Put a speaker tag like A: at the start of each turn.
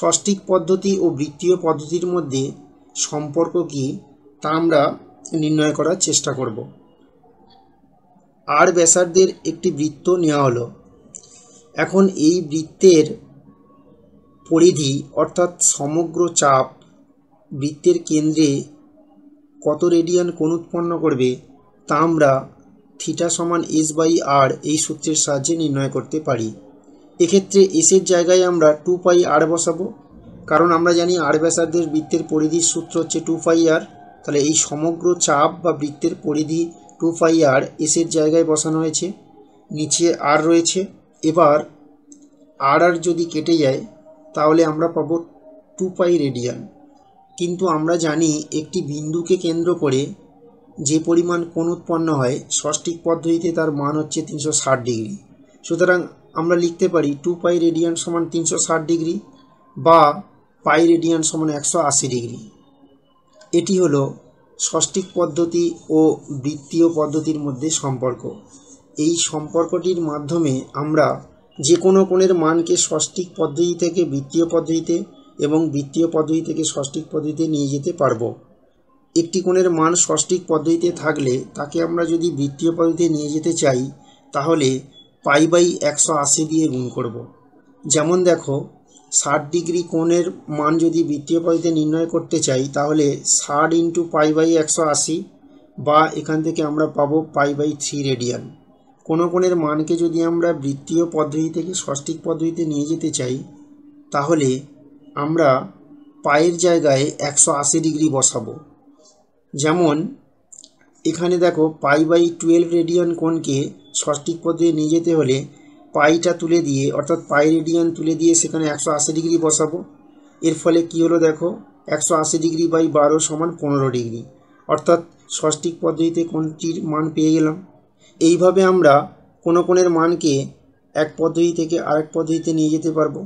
A: ষষ্ঠিক পদ্ধতি ও বৃত্তীয় পদ্ধতির মধ্যে সম্পর্ক কী তা আমরা নির্ণয় করার চেষ্টা করব। আর ব্যাসার্ধের একটি বৃত্ত নেওয়া হলো। এখন এই বৃত্তের পরিধি অর্থাৎ সমগ্র চাপ বৃত্তের কেন্দ্রে কত রেডিয়ান কোণ উৎপন্ন করবে তা আমরা থিটা সমান S/R এই সূত্রের সাহায্যে নির্ণয় করতে পারি। এক্ষেত্রে এসের জায়গায় আমরা 2πr বসাবো, কারণ আমরা জানি আর ব্যাসার্ধের বৃত্তের পরিধির সূত্র হচ্ছে 2πr। তাহলে এই সমগ্র চাপ বা বৃত্তের পরিধি 2πr এসের জায়গায় বসানো হয়েছে, নিচে আর রয়েছে। এবার আর যদি কেটে যায় তাহলে আমরা পাবো 2π রেডিয়ান। কিন্তু আমরা জানি একটি বিন্দুকে কেন্দ্র করে যে পরিমাণ কোণ উৎপন্ন হয় ষষ্ঠিক পদ্ধতিতে তার মান হচ্ছে 360 ডিগ্রি। সুতরাং আমরা লিখতে পারি 2π রেডিয়ান সমান 360 ডিগ্রি বা পাই রেডিয়ান সমান 180 ডিগ্রি। এটি হলো ষষ্ঠিক পদ্ধতি ও বৃত্তীয় পদ্ধতির মধ্যে সম্পর্ক। এই সম্পর্কটির মাধ্যমে আমরা যে কোনো কোণের মানকে ষষ্ঠিক পদ্ধতি থেকে বৃত্তীয় পদ্ধতিতে এবং বৃত্তীয় পদ্ধতি থেকে ষষ্ঠিক পদ্ধতিতে নিয়ে যেতে পারবো। একটি কোণের মান ষষ্ঠিক পদ্ধতিতে থাকলে তাকে আমরা যদি বৃত্তীয় পদ্ধতিতে নিয়ে যেতে চাই তাহলে π/180 দিয়ে গুণ করব। যেমন দেখো 60 ডিগ্রি কোণের মান যদি বৃত্তীয় পদ্ধতিতে নির্ণয় করতে চাই তাহলে 60 × π/180 বা এখান থেকে আমরা পাবো π/3 রেডিয়ান। কোনো কোণের মানকে যদি আমরা বৃত্তীয় পদ্ধতি থেকে ষষ্ঠিক পদ্ধতিতে নিয়ে যেতে চাই তাহলে আমরা পায়ের জায়গায় 180 ডিগ্রি বসাবো। যেমন এখানে দেখো π/12 রেডিয়ান কোণকে ষষ্ঠিক পদ্ধতিতে নিয়ে যেতে হলে পাইটা তুলে দিয়ে অর্থাৎ পাই রেডিয়ান তুলে দিয়ে সেখানে 180 ডিগ্রি বসাবো। এর ফলে কি হলো দেখো 180 ডিগ্রি বাই 12 সমান 15 ডিগ্রি, অর্থাৎ ষষ্ঠিক পদ্ধতিতে কোণটির মান পেয়ে গেলাম। এইভাবে আমরা কোনো কোণের মানকে এক পদ্ধতি থেকে আরেক পদ্ধতিতে নিয়ে যেতে পারবো।